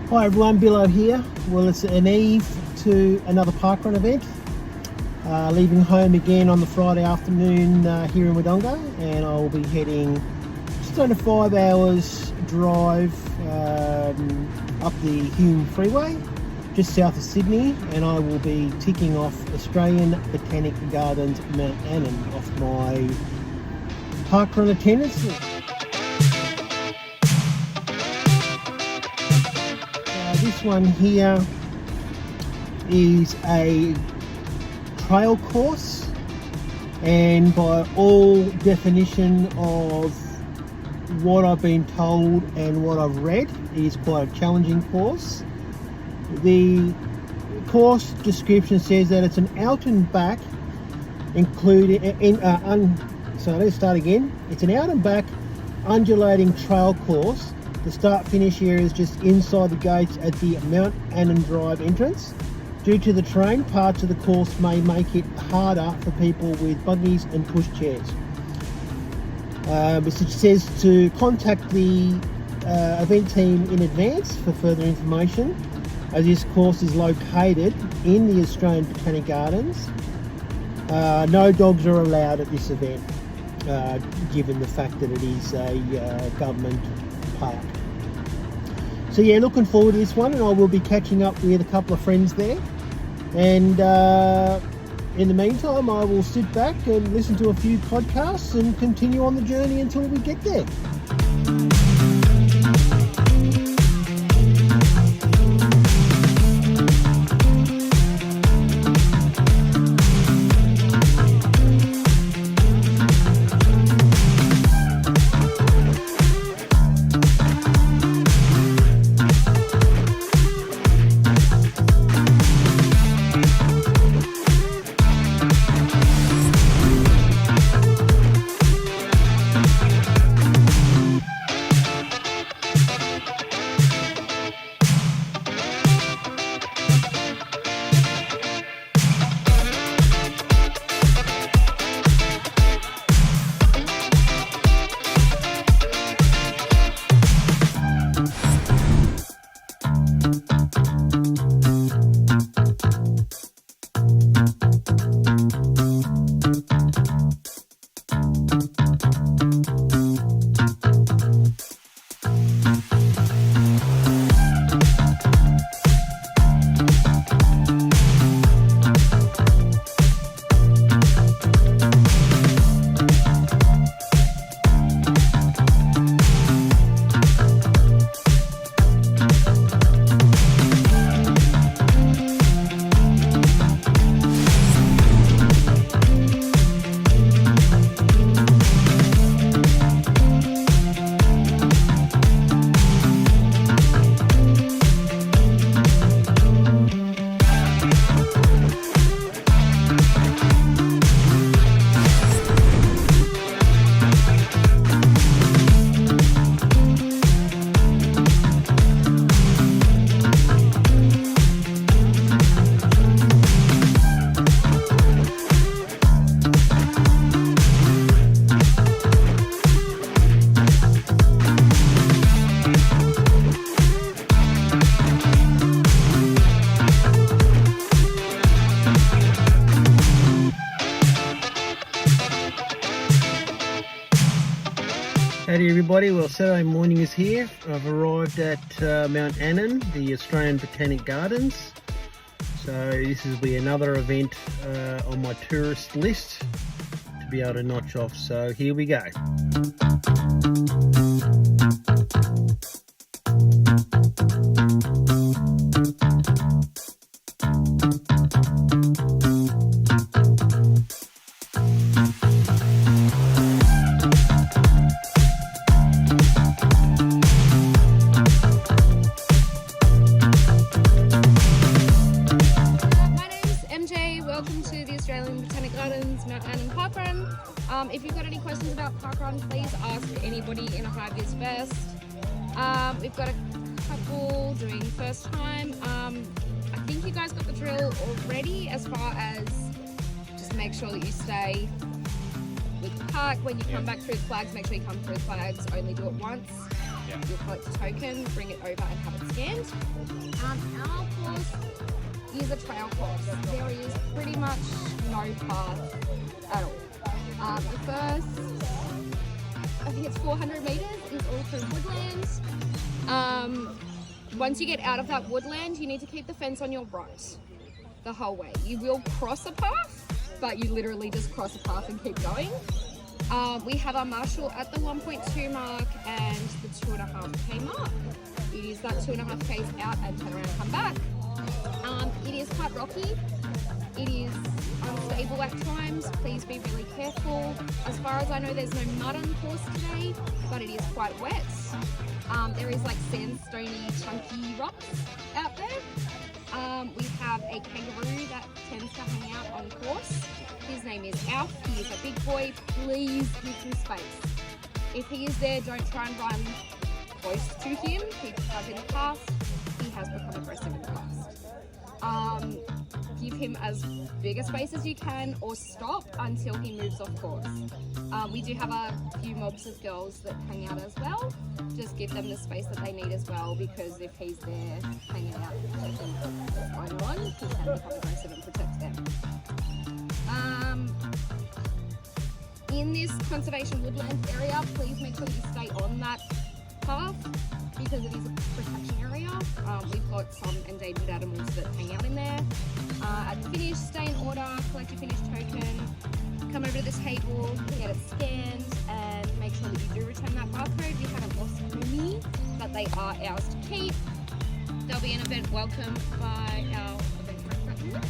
Hi everyone, Billo here. Well, it's an eve to another parkrun event. Leaving home again on the Friday afternoon here in Wodonga, and I'll be heading just under 5 hours drive up the Hume Freeway, just south of Sydney, and I will be ticking off Australian Botanic Gardens Mount Annan off my parkrun attendance. This one here is a trail course, and by all definition of what I've been told and what I've read, it is quite a challenging course. The course description says that it's an out and back, including let's start again. It's an out and back undulating trail course. The start-finish area is just inside the gates at the Mount Annan Drive entrance. Due to the terrain, parts of the course may make it harder for people with buggies and pushchairs. It says to contact the event team in advance for further information, as this course is located in the Australian Botanic Gardens. No dogs are allowed at this event, given the fact that it is a government park. So yeah, looking forward to this one, and I will be catching up with a couple of friends there. And in the meantime, I will sit back and listen to a few podcasts and continue on the journey until we get there. Howdy everybody, well Saturday morning is here. I've arrived at Mount Annan, the Australian Botanic Gardens. So this will be another event on my tourist list to be able to notch off. So here we go. Mount Annan parkrun. If you've got any questions about parkrun, please ask anybody in a Hive Years First. We've got a couple doing first time. I think you guys got the drill already, as far as just make sure that you stay with the park. When you come back through the flags, make sure you come through the flags, only do it once. You'll collect a token, bring it over and have it scanned. Our course is a trail course. There is pretty much no path at all. The first, I think it's 400 metres, is all through woodland. Once you get out of that woodland, you need to keep the fence on your right the whole way. You will cross a path, but you literally just cross a path and keep going. We have our marshal at the 1.2 mark and the 2.5k mark. It is that 2.5k's out and turn around and come back. It is quite rocky. It is unstable at times. Please be really careful. As far as I know, there's no mud on the course today, but it is quite wet. There is like sandstony, chunky rocks out there. We have a kangaroo that tends to hang out on course. His name is Alf. He is a big boy. Please give him space. If he is there, don't try and run close to him. He has in the past. He has become aggressive in the past. Give him as big a space as you can or stop until he moves off course. We do have a few mobs of girls that hang out as well. Just give them the space that they need as well, because if he's there hanging out with what's going on, he can become aggressive and protect them. In this conservation woodland area, please make sure that you stay on that path because it is a protection area. We've got some endangered animals that hang out in there. At the finish, stay in order, collect your finish token, come over to the table, get it scanned, and make sure that you do return that barcode. We haven't lost any, but they are ours to keep. There'll be an event welcome by our event director.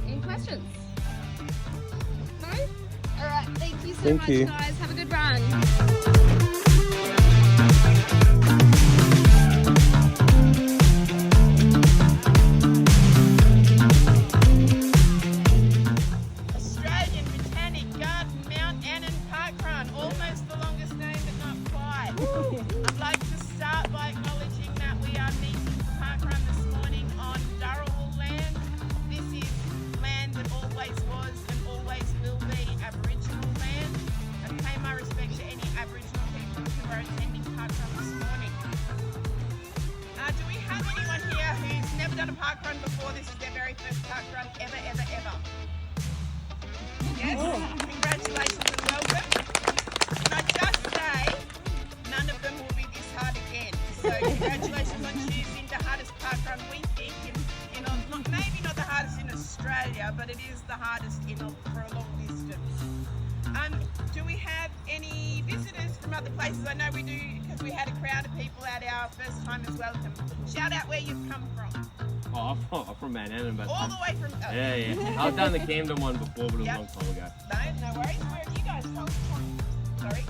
Any questions? No? Alright, thank you so much, guys. Have a good run. Australian Botanic Garden Mount Annan parkrun, almost the longest name but not quite. I'd like to start by acknowledging that we are meeting for parkrun this morning on Dharawal land. This is land that always was and always will be Aboriginal land. And pay my respect to any Aboriginal people who are attending parkrun this morning. Do we have anyone here who's never done a parkrun before? This is their very first parkrun ever. Yes, congratulations and welcome. Can I just say, none of them will be this hard again. So congratulations on choosing the hardest parkrun we think maybe not the hardest in Australia, but it is the hardest for a long distance. Do we have any visitors from other places? I know we do, because we had a crowd of people at our first time as welcome. Shout out where you've come from. Oh, I'm from Annan, but All the way from... Oh. Yeah. I've done the Camden one before, but it was a long time ago. No worries. Where have you guys from? Sorry?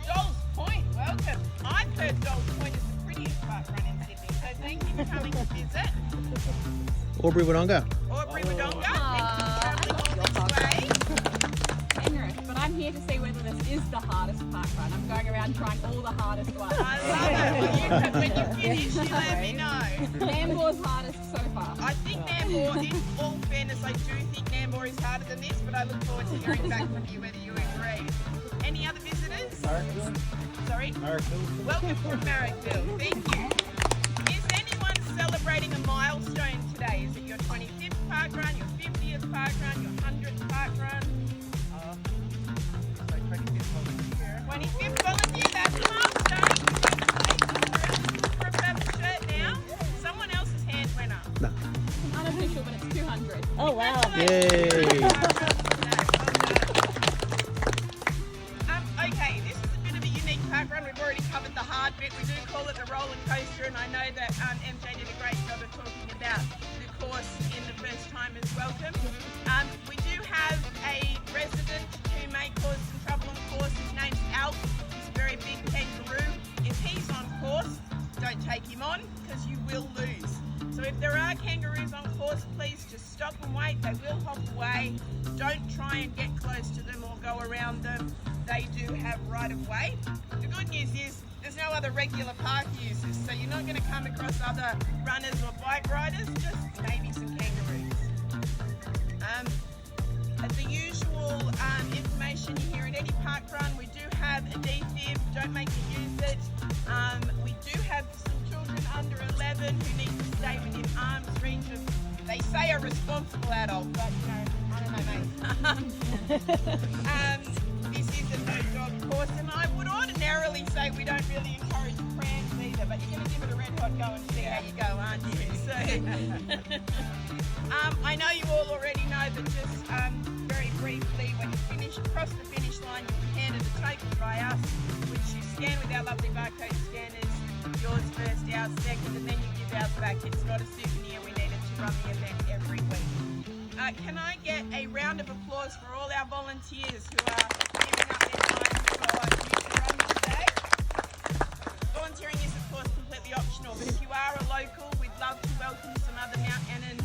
Dolls Point, welcome. I've heard Dolls Point is the prettiest parkrun in Sydney, so thank you for coming to visit. Aubrey Wodonga. Aubrey Wodonga, thank you for travelling all this way. Generous, but I'm here to see whether this is the hardest parkrun. I'm going around trying all the hardest ones. I love it. When you finish, you let me know. Nambour's hardest so far. I think Nambour, in all fairness, I do think Nambour is harder than this, but I look forward to hearing back from you whether you agree. Any other visitors? Sorry? Marrickville. Welcome from Marrickville. Thank you. Is anyone celebrating a milestone today? Is it your 25th parkrun, your 50th parkrun, your 100th parkrun? 25th volunteer, that's a milestone. For a purple shirt now. Someone else's hand went up. No. Unofficial, but it's 200. Oh wow. Yay! Okay, this is a bit of a unique parkrun. We've already covered the hard bit. We do call it the roller coaster, and I know that MJ did a great job of talking about the course in the first time as welcome. We do have a resident who may cause some trouble on course. His name's Alf. He's a very big kangaroo. If he's on course, don't take him on because you will lose. So if there are kangaroos on course, please just stop and wait. They will hop away. Don't try and get close to them or go around them. They do have right of way. The good news is there's no other regular park users, so you're not going to come across other runners or bike riders, just maybe some kangaroos. The usual information you hear at any park run, we do have a defib, don't make me use it. We do have some children under 11 who need to stay within arm's reach of, they say, a responsible adult, but you know, I don't know, mate. This is a no dog course, and I would ordinarily say we don't really encourage prams either, but you're going to give it a red hot go and see how you go, aren't you? So, I know you all already know, but just very briefly, when you finish, cross the finish line, you'll be handed a token by us, which you scan with our lovely barcode scanners, yours first, ours second, and then you give ours back. It's not a souvenir, we need it to run the event every week. Can I get a round of applause for all our volunteers who are giving up their time for you to run today? Volunteering is of course completely optional, but if you are a local, we'd love to welcome some other Mount Annan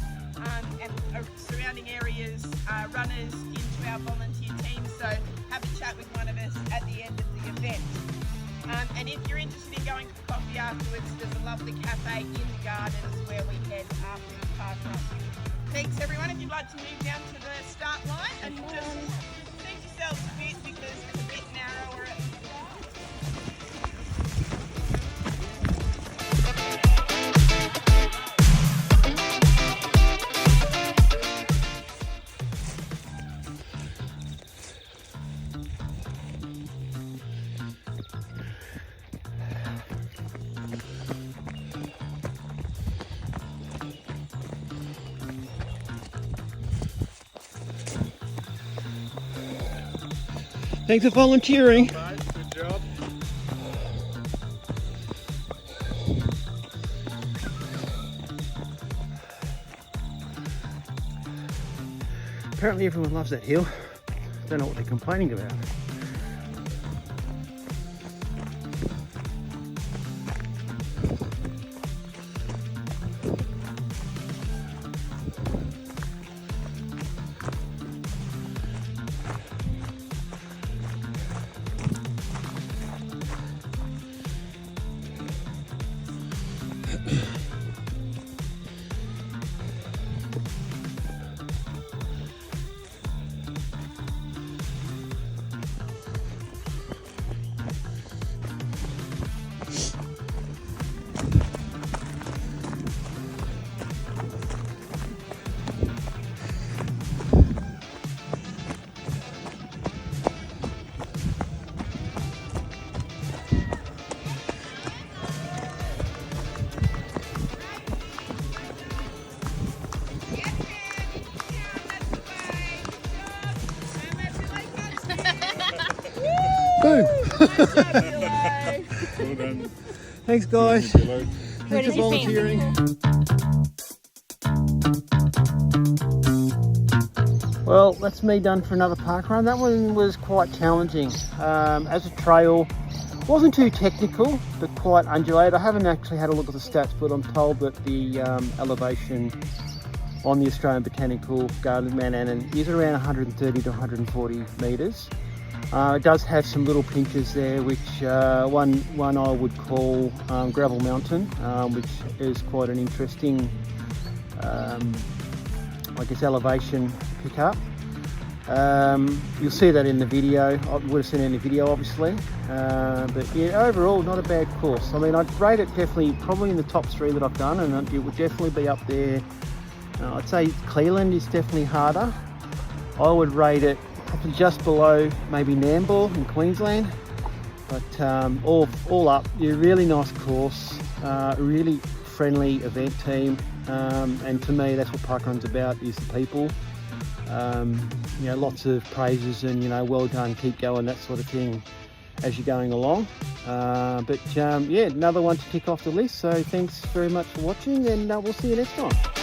and surrounding areas runners into our volunteer team, so have a chat with one of us at the end of the event. And if you're interested in going for coffee afterwards, there's a lovely cafe in the gardens where we head after the park run. Thanks everyone. If you'd like to move down to the start line and just seat yourselves a bit because it's a bit narrower at the start. Thanks for volunteering. Good job. Apparently everyone loves that hill. Don't know what they're complaining about. Boom! Well done. Thanks guys. Hello. Thanks for volunteering. Well, that's me done for another park run. That one was quite challenging. As a trail, wasn't too technical, but quite undulated. I haven't actually had a look at the stats, but I'm told that the elevation on the Australian Botanical Garden Mount Annan is around 130 to 140 metres. It does have some little pinches there, which one I would call Gravel Mountain, which is quite an interesting, I guess, elevation pickup. You'll see that in the video. I would have seen it in the video, obviously. But yeah, overall, not a bad course. I mean, I'd rate it definitely, probably in the top 3 that I've done, and it would definitely be up there. I'd say Cleland is definitely harder. I would rate it probably just below maybe Nambour in Queensland, but all up, a really nice course, really friendly event team, and to me that's what parkrun's about, is the people. You know, lots of praises and, you know, well done, keep going, that sort of thing as you're going along. But yeah, another one to tick off the list, so thanks very much for watching, and we'll see you next time.